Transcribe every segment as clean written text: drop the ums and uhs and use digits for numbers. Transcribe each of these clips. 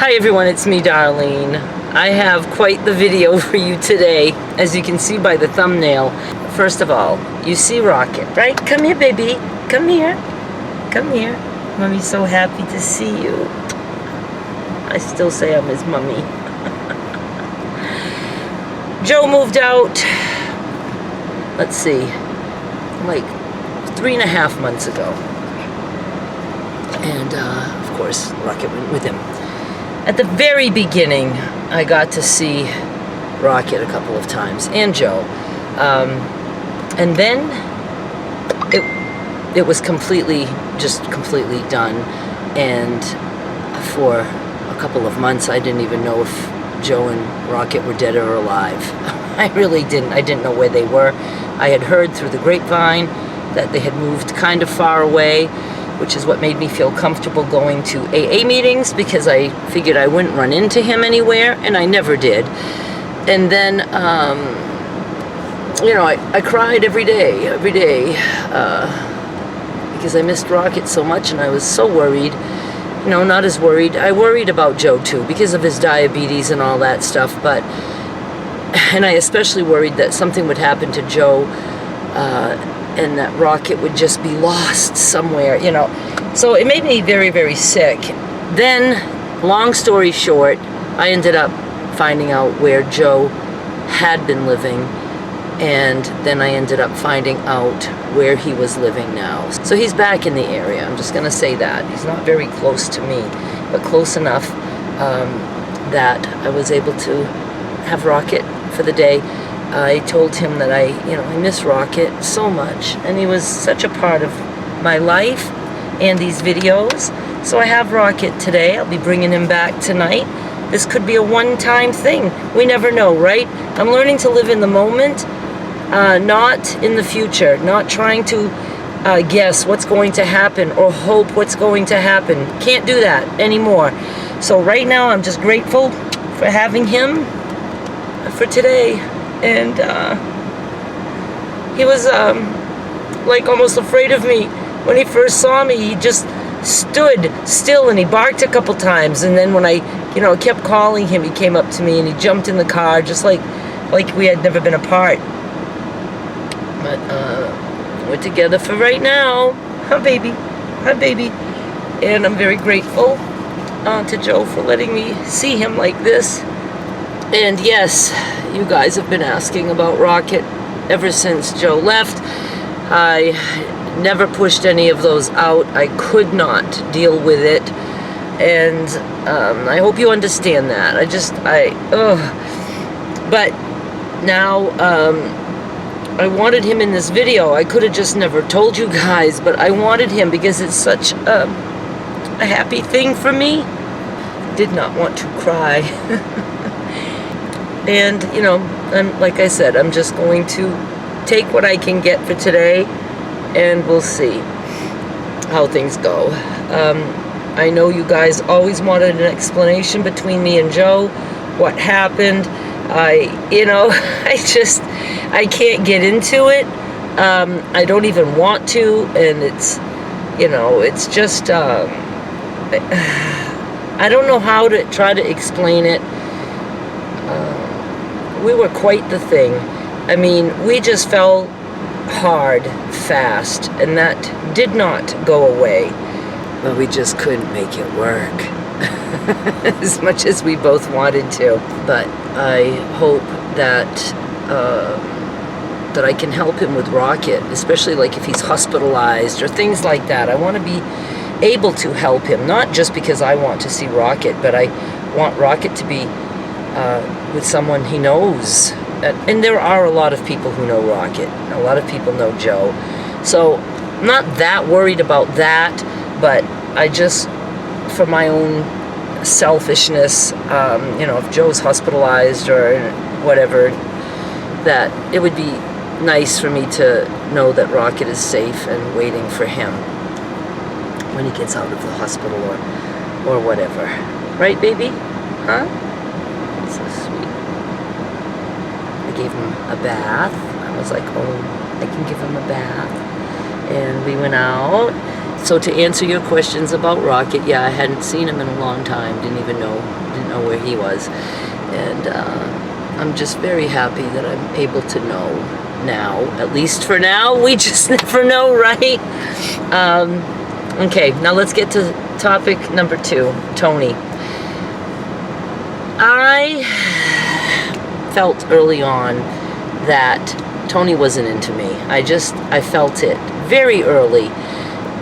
Hi everyone, it's me, Darlene. I have quite the video for you today, as you can see by the thumbnail. First of all, you see Rocket, right? Come here, baby. Come here. Come here. Mommy's so happy to see you. I still say I'm his mummy. Joe moved out, let's see, like 3.5 months ago. And, of course, Rocket went with him. At the very beginning, I got to see Rocket a couple of times, and Joe. And then it was completely done. And for a couple of months, I didn't even know if Joe and Rocket were dead or alive. I really didn't. I didn't know where they were. I had heard through the grapevine that they had moved kind of far away, which is what made me feel comfortable going to AA meetings, because I figured I wouldn't run into him anywhere, and I never did. And then, you know, I cried every day, because I missed Rocket so much, and I was so worried. You know, not as worried. I worried about Joe, too, because of his diabetes and all that stuff, and I especially worried that something would happen to Joe, and that Rocket would just be lost somewhere, you know. So it made me very, very sick. Then, long story short, I ended up finding out where Joe had been living, and then I ended up finding out where he was living now. So he's back in the area, I'm just gonna say that. He's not very close to me, but close enough that I was able to have Rocket for the day. I told him that I miss Rocket so much, and he was such a part of my life and these videos. So I have Rocket today. I'll be bringing him back tonight. This could be a one-time thing. We never know, right? I'm learning to live in the moment, not in the future, not trying to guess what's going to happen or hope what's going to happen. Can't do that anymore. So right now I'm just grateful for having him for today. And he was like almost afraid of me. When he first saw me, he just stood still and he barked a couple times. And then when I, kept calling him, he came up to me and he jumped in the car just like we had never been apart. But we're together for right now. Huh, baby? Huh, baby? And I'm very grateful to Joe for letting me see him like this. And yes, you guys have been asking about Rocket ever since Joe left. I never pushed any of those out. I could not deal with it. And I hope you understand that. But now, I wanted him in this video. I could have just never told you guys, but I wanted him because it's such a happy thing for me. Did not want to cry. And, like I said, I'm just going to take what I can get for today, and we'll see how things go. I know you guys always wanted an explanation between me and Joe, what happened. I can't get into it. I don't even want to, and it's just, I don't know how to try to explain it. We were quite the thing. I mean, we just fell hard, fast, and that did not go away. But we just couldn't make it work. As much as we both wanted to. But I hope that I can help him with Rocket, especially like if he's hospitalized or things like that. I want to be able to help him, not just because I want to see Rocket, but I want Rocket to be with someone he knows. And there are a lot of people who know Rocket. A lot of people know Joe. So I'm not that worried about that, but I just, for my own selfishness, if Joe's hospitalized or whatever, that it would be nice for me to know that Rocket is safe and waiting for him when he gets out of the hospital or whatever. Right, baby? Huh? So sweet. I gave him a bath. I was like, oh, I can give him a bath. And we went out So to answer your questions about Rocket, yeah, I hadn't seen him in a long time. Didn't know where he was. And I'm just very happy that I'm able to know now. At least for now. We just never know, right? Okay, now let's get to topic number 2, Tony. I felt early on that Tony wasn't into me. I felt it very early.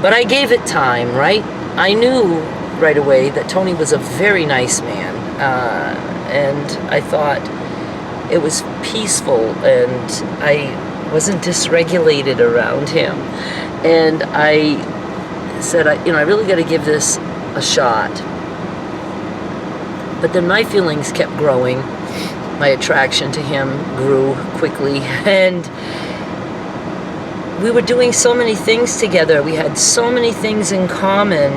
But I gave it time, right? I knew right away that Tony was a very nice man. And I thought it was peaceful, and I wasn't dysregulated around him. And I said, I really got to give this a shot. But then my feelings kept growing. My attraction to him grew quickly, and we were doing so many things together. We had so many things in common,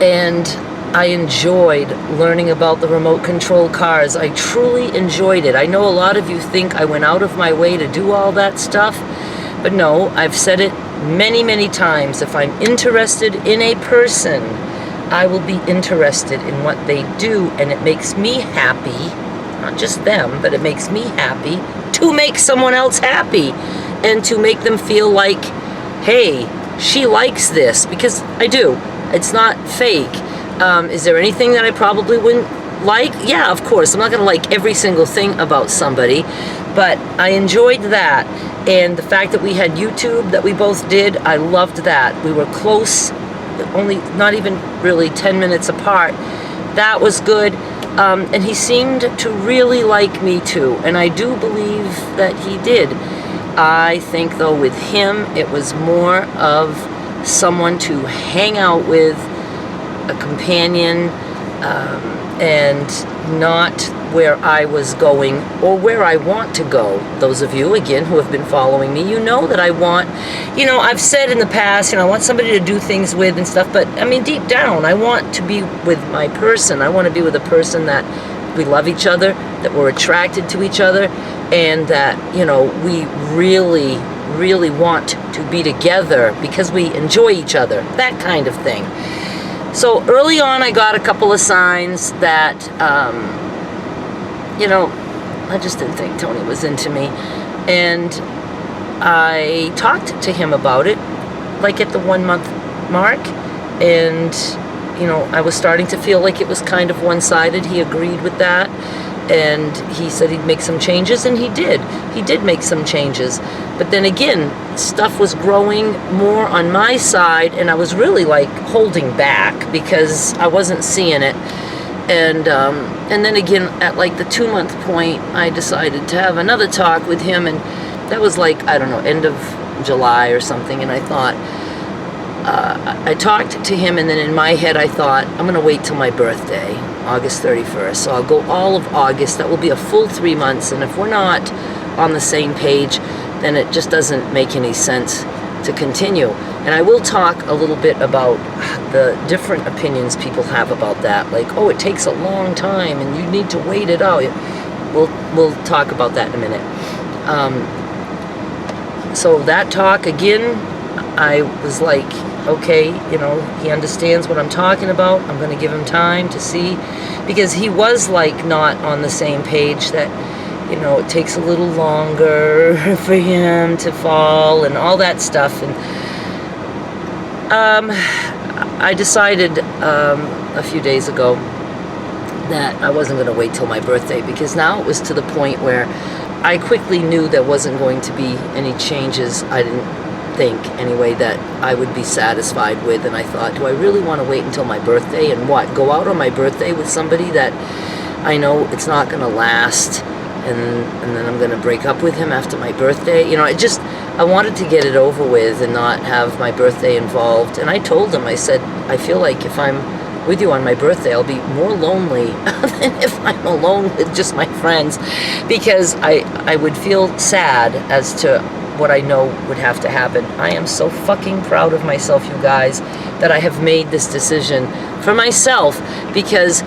and I enjoyed learning about the remote control cars. I truly enjoyed it. I know a lot of you think I went out of my way to do all that stuff, but no, I've said it many, many times. If I'm interested in a person, I will be interested in what they do, and it makes me happy, not just them, but it makes me happy to make someone else happy, and to make them feel like, hey, she likes this, because I do. It's not fake. Is there anything that I probably wouldn't like? Yeah, of course. I'm not going to like every single thing about somebody, but I enjoyed that. And the fact that we had YouTube that we both did, I loved that. We were close, only not even really 10 minutes apart. That was good. And he seemed to really like me too, and I do believe that he did. I think, though, with him, it was more of someone to hang out with, a companion, and not where I was going or where I want to go. Those of you, again, who have been following me, you know that I want, I've said in the past, I want somebody to do things with and stuff, but, I mean, deep down, I want to be with my person. I want to be with a person that we love each other, that we're attracted to each other, and that, we really, really want to be together because we enjoy each other, that kind of thing. So early on, I got a couple of signs that, I just didn't think Tony was into me. And I talked to him about it, like at the 1 month mark. And, I was starting to feel like it was kind of one-sided. He agreed with that. And he said he'd make some changes, and he did. He did make some changes. But then again, stuff was growing more on my side, and I was really like holding back because I wasn't seeing it. And then again, at like the 2 month point, I decided to have another talk with him, and that was like, I don't know, end of July or something. And I thought, I talked to him, and then in my head I thought, I'm going to wait till my birthday, August 31st. So I'll go all of August. That will be a full 3 months. And if we're not on the same page, then it just doesn't make any sense to continue. And I will talk a little bit about the different opinions people have about that. Like, oh, it takes a long time and you need to wait it out. We'll talk about that in a minute. So that talk, again, I was like, okay, he understands what I'm talking about. I'm going to give him time to see, because he was like not on the same page, that, it takes a little longer for him to fall and all that stuff. And I decided a few days ago that I wasn't going to wait till my birthday, because now it was to the point where I quickly knew there wasn't going to be any changes. I didn't think, anyway, that I would be satisfied with. And I thought, do I really want to wait until my birthday and what? Go out on my birthday with somebody that I know it's not going to last, and then I'm going to break up with him after my birthday? I wanted to get it over with and not have my birthday involved. And I told him, I said, I feel like if I'm with you on my birthday, I'll be more lonely than if I'm alone with just my friends, because I would feel sad as to what I know would have to happen. I am so fucking proud of myself, you guys, that I have made this decision for myself, because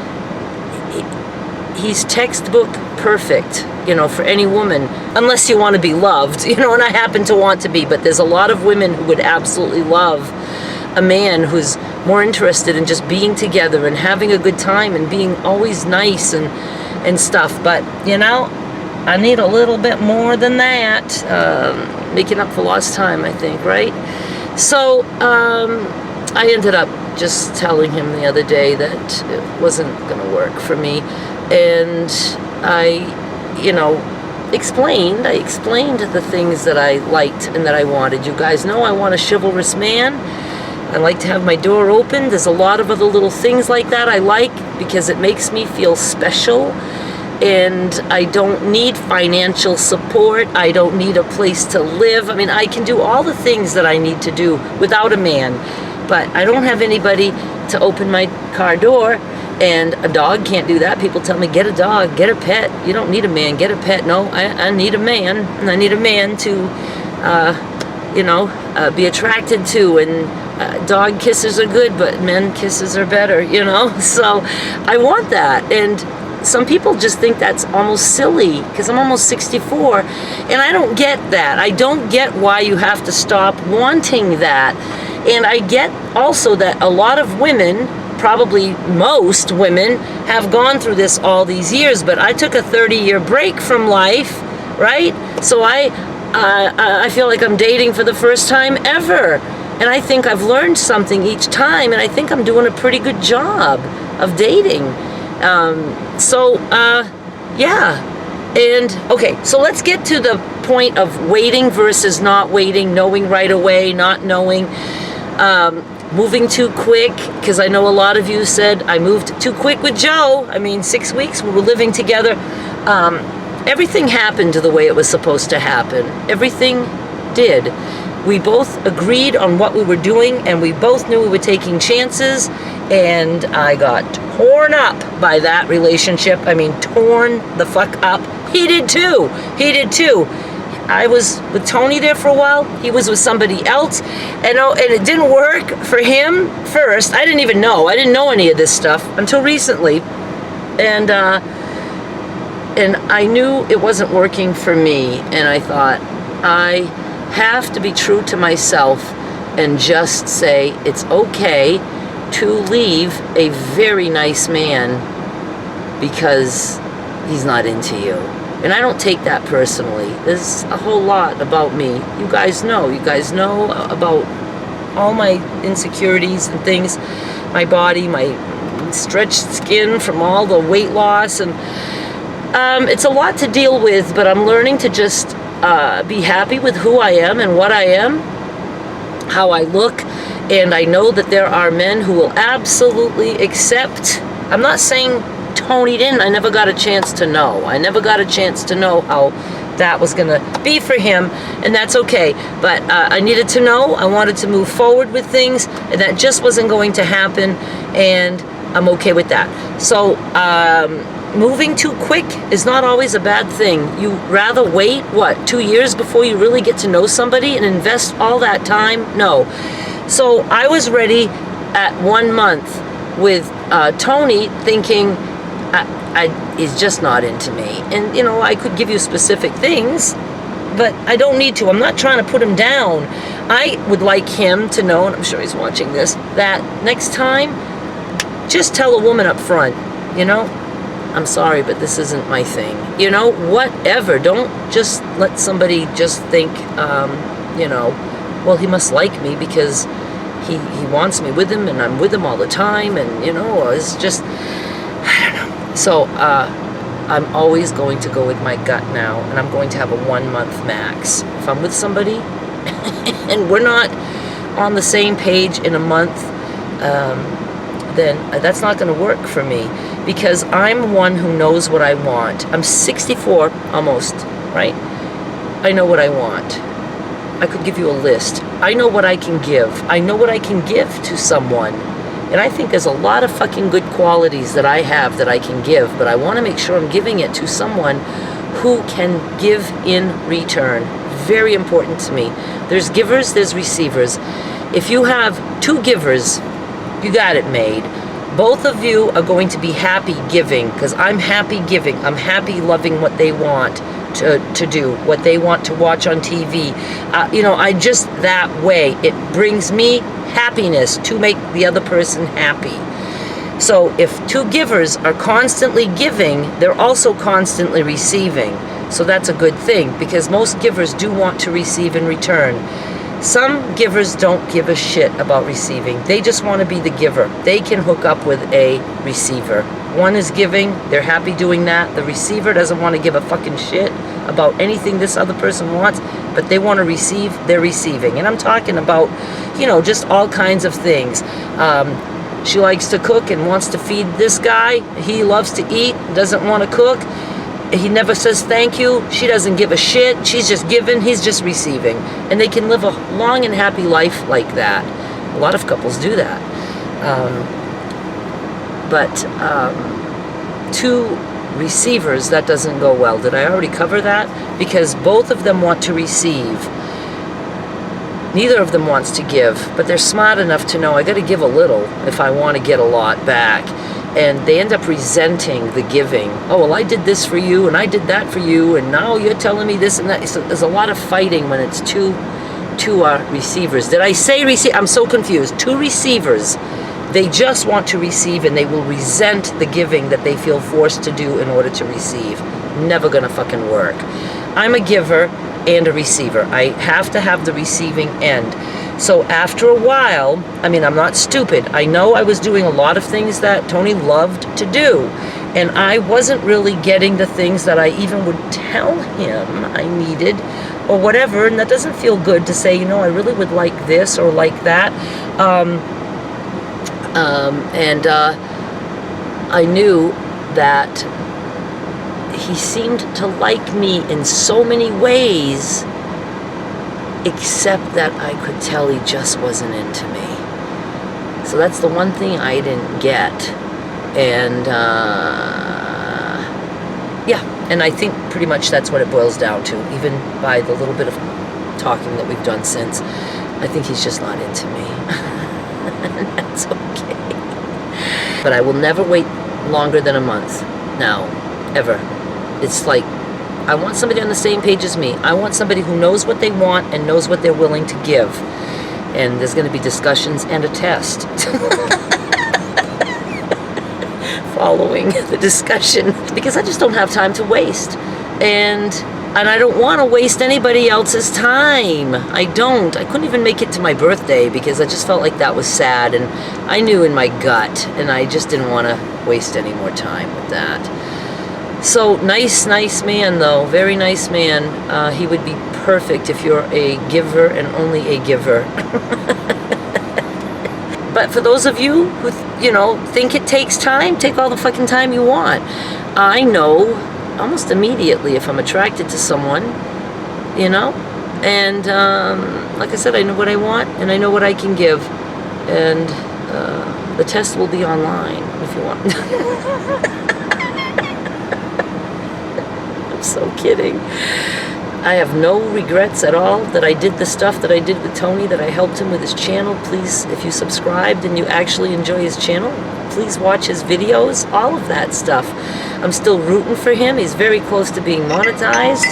he's textbook perfect, for any woman, unless you want to be loved, and I happen to want to be, but there's a lot of women who would absolutely love a man who's more interested in just being together and having a good time and being always nice and stuff. But, you know, I need a little bit more than that. Making up for lost time, I think, right? So, I ended up just telling him the other day that it wasn't going to work for me. And I, you know, explained the things that I liked and that I wanted. You guys know I want a chivalrous man. I like to have my door open. There's a lot of other little things like that I like because it makes me feel special. And I don't need financial support. I don't need a place to live. I mean, I can do all the things that I need to do without a man. But I don't have anybody to open my car door. And a dog can't do that. People tell me, get a dog, get a pet. You don't need a man, get a pet. No, I need a man. And I need a man to, you know, be attracted to. And dog kisses are good, but men kisses are better, you know. So I want that. And some people just think that's almost silly because I'm almost 64. And I don't get that. I don't get why you have to stop wanting that. And I get also that a lot of women, probably most women, have gone through this all these years, but I took a 30-year break from life, right? So I feel like I'm dating for the first time ever. And I think I've learned something each time, and I think I'm doing a pretty good job of dating. Yeah. And, okay, so let's get to the point of waiting versus not waiting, knowing right away, not knowing. Moving too quick, because I know a lot of you said I moved too quick with Joe. I mean, 6 weeks, we were living together. Everything happened the way it was supposed to happen. Everything did. We both agreed on what we were doing, and we both knew we were taking chances, and I got torn up by that relationship. I mean, torn the fuck up. He did too. He did too. I was with Tony there for a while. He was with somebody else. And it didn't work for him first. I didn't even know. I didn't know any of this stuff until recently. And I knew it wasn't working for me. And I thought, I have to be true to myself and just say it's okay to leave a very nice man because he's not into you. And I don't take that personally. There's a whole lot about me. You guys know. You guys know about all my insecurities and things. My body, my stretched skin from all the weight loss. And it's a lot to deal with, but I'm learning to just be happy with who I am and what I am, how I look. And I know that there are men who will absolutely accept. I'm not saying Tony didn't. I never got a chance to know. I never got a chance to know how that was going to be for him, and that's okay. But I needed to know. I wanted to move forward with things, and that just wasn't going to happen, and I'm okay with that. So moving too quick is not always a bad thing. You rather wait, 2 years before you really get to know somebody and invest all that time? No. So I was ready at 1 month with Tony, thinking, he's just not into me. And, you know, I could give you specific things, but I don't need to. I'm not trying to put him down. I would like him to know, and I'm sure he's watching this, that next time, just tell a woman up front, you know, I'm sorry, but this isn't my thing. You know, whatever. Don't just let somebody just think, you know, well, he must like me because he wants me with him and I'm with him all the time. And, you know, it's just, I don't know. So I'm always going to go with my gut now, and I'm going to have a 1 month max. If I'm with somebody and we're not on the same page in a month, then that's not going to work for me, because I'm one who knows what I want. I'm 64 almost, right? I know what I want. I could give you a list. I know what I can give. I know what I can give to someone. And I think there's a lot of fucking good qualities that I have that I can give, but I want to make sure I'm giving it to someone who can give in return. Very important to me. There's givers, there's receivers. If you have 2 givers, you got it made. Both of you are going to be happy giving, because I'm happy giving. I'm happy loving what they want. to do, what they want to watch on TV. You know, I just that way. It brings me happiness to make the other person happy. So if two givers are constantly giving, they're also constantly receiving. So that's a good thing, because most givers do want to receive in return. Some givers don't give a shit about receiving. They just want to be the giver. They can hook up with a receiver. One is giving, they're happy doing that. The receiver doesn't want to give a fucking shit about anything this other person wants, but they want to receive, they're receiving. And I'm talking about, you know, just all kinds of things. She likes to cook and wants to feed this guy. He loves to eat, doesn't want to cook. He never says thank you. She doesn't give a shit. She's just giving. He's just receiving. And they can live a long and happy life like that. A lot of couples do that. But two receivers, that doesn't go well. Did I already cover that? Because both of them want to receive. Neither of them wants to give, but they're smart enough to know I got to give a little if I want to get a lot back. And they end up resenting the giving. Oh, well, I did this for you, and I did that for you, and now you're telling me this and that. So there's a lot of fighting when it's two receivers. Did I say receive? I'm so confused. Two receivers. They just want to receive, and they will resent the giving that they feel forced to do in order to receive. Never gonna fucking work. I'm a giver and a receiver. I have to have the receiving end. So after a while, I mean, I'm not stupid. I know I was doing a lot of things that Tony loved to do. And I wasn't really getting the things that I even would tell him I needed or whatever. And that doesn't feel good to say, you know, I really would like this or like that. I knew that he seemed to like me in so many ways, except that I could tell he just wasn't into me. So that's the one thing I didn't get. And yeah, and I think pretty much that's what it boils down to, even by the little bit of talking that we've done since. I think he's just not into me. And that's okay. But I will never wait longer than a month now, ever. It's like, I want somebody on the same page as me. I want somebody who knows what they want and knows what they're willing to give. And there's going to be discussions and a test following the discussion, because I just don't have time to waste. And I don't want to waste anybody else's time. I don't. I couldn't even make it to my birthday because I just felt like that was sad, and I knew in my gut, and I just didn't want to waste any more time with that. So, nice man though, very nice man. He would be perfect if you're a giver and only a giver. But for those of you who, you know, think it takes time, take all the fucking time you want. I know almost immediately if I'm attracted to someone, you know, and like I said, I know what I want and I know what I can give, and the test will be online if you want. I'm so kidding. I have no regrets at all that I did the stuff that I did with Tony, that I helped him with his channel. Please, if you subscribed and you actually enjoy his channel, please watch his videos, all of that stuff. I'm still rooting for him. He's very close to being monetized.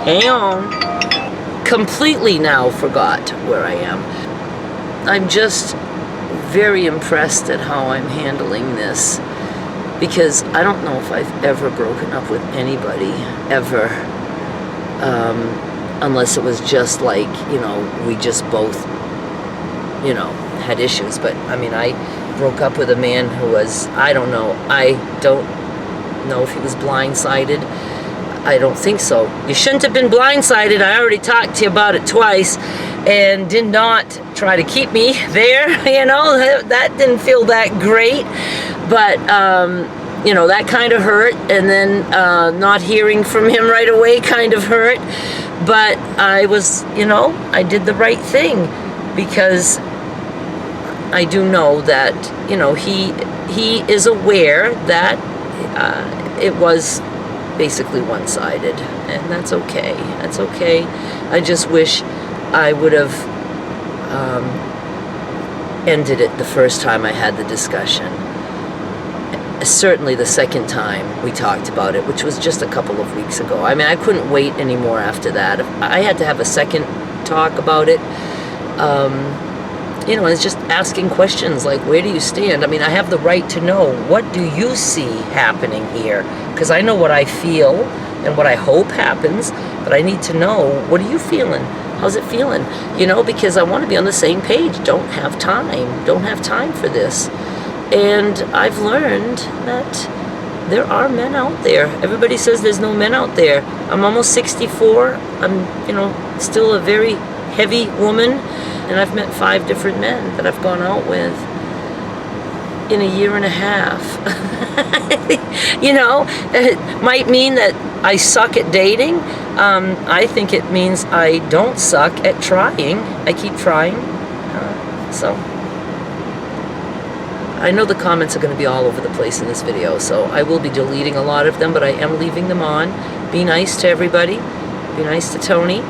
Hang on. Completely now forgot where I am. I'm just very impressed at how I'm handling this, because I don't know if I've ever broken up with anybody, ever. Unless it was just like, you know, we just both, you know, had issues. But, I mean, I broke up with a man who was, I don't know if he was blindsided. I don't think so. You shouldn't have been blindsided. I already talked to you about it twice, and did not try to keep me there, you know. That didn't feel that great. But, you know, that kind of hurt, and then not hearing from him right away kind of hurt. But I was, you know, I did the right thing, because I do know that, you know, he is aware that it was basically one-sided, and that's okay. That's okay. I just wish I would have ended it the first time I had the discussion. certainly the second time we talked about it, which was just a couple of weeks ago. I mean, I couldn't wait anymore after that. I had to have a second talk about it. You know, it's just asking questions like, where do you stand? I mean, I have the right to know, what do you see happening here? Because I know what I feel and what I hope happens, but I need to know, what are you feeling? How's it feeling? You know, because I want to be on the same page. Don't have time for this. And I've learned that there are men out there. Everybody says there's no men out there. I'm almost 64. I'm, you know, still a very heavy woman, and I've met 5 different men that I've gone out with in a year and a half. You know, it might mean that I suck at dating. I think it means I don't suck at trying. I keep trying. So I know the comments are going to be all over the place in this video, so I will be deleting a lot of them, but I am leaving them on. Be nice to everybody. Be nice to Tony,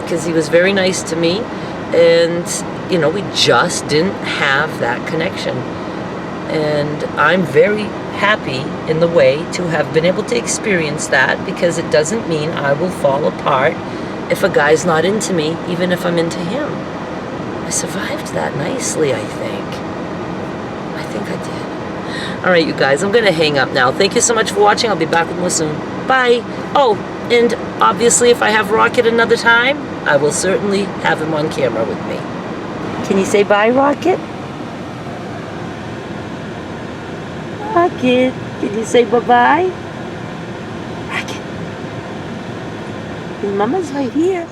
because he was very nice to me, and, you know, we just didn't have that connection. And I'm very happy in the way to have been able to experience that, because it doesn't mean I will fall apart if a guy's not into me, even if I'm into him. I survived that nicely, I think. I did. All right, you guys, I'm going to hang up now. Thank you so much for watching. I'll be back with more soon. Bye. Oh, and obviously if I have Rocket another time, I will certainly have him on camera with me. Can you say bye, Rocket? Rocket, can you say bye-bye? Rocket. His mama's right here.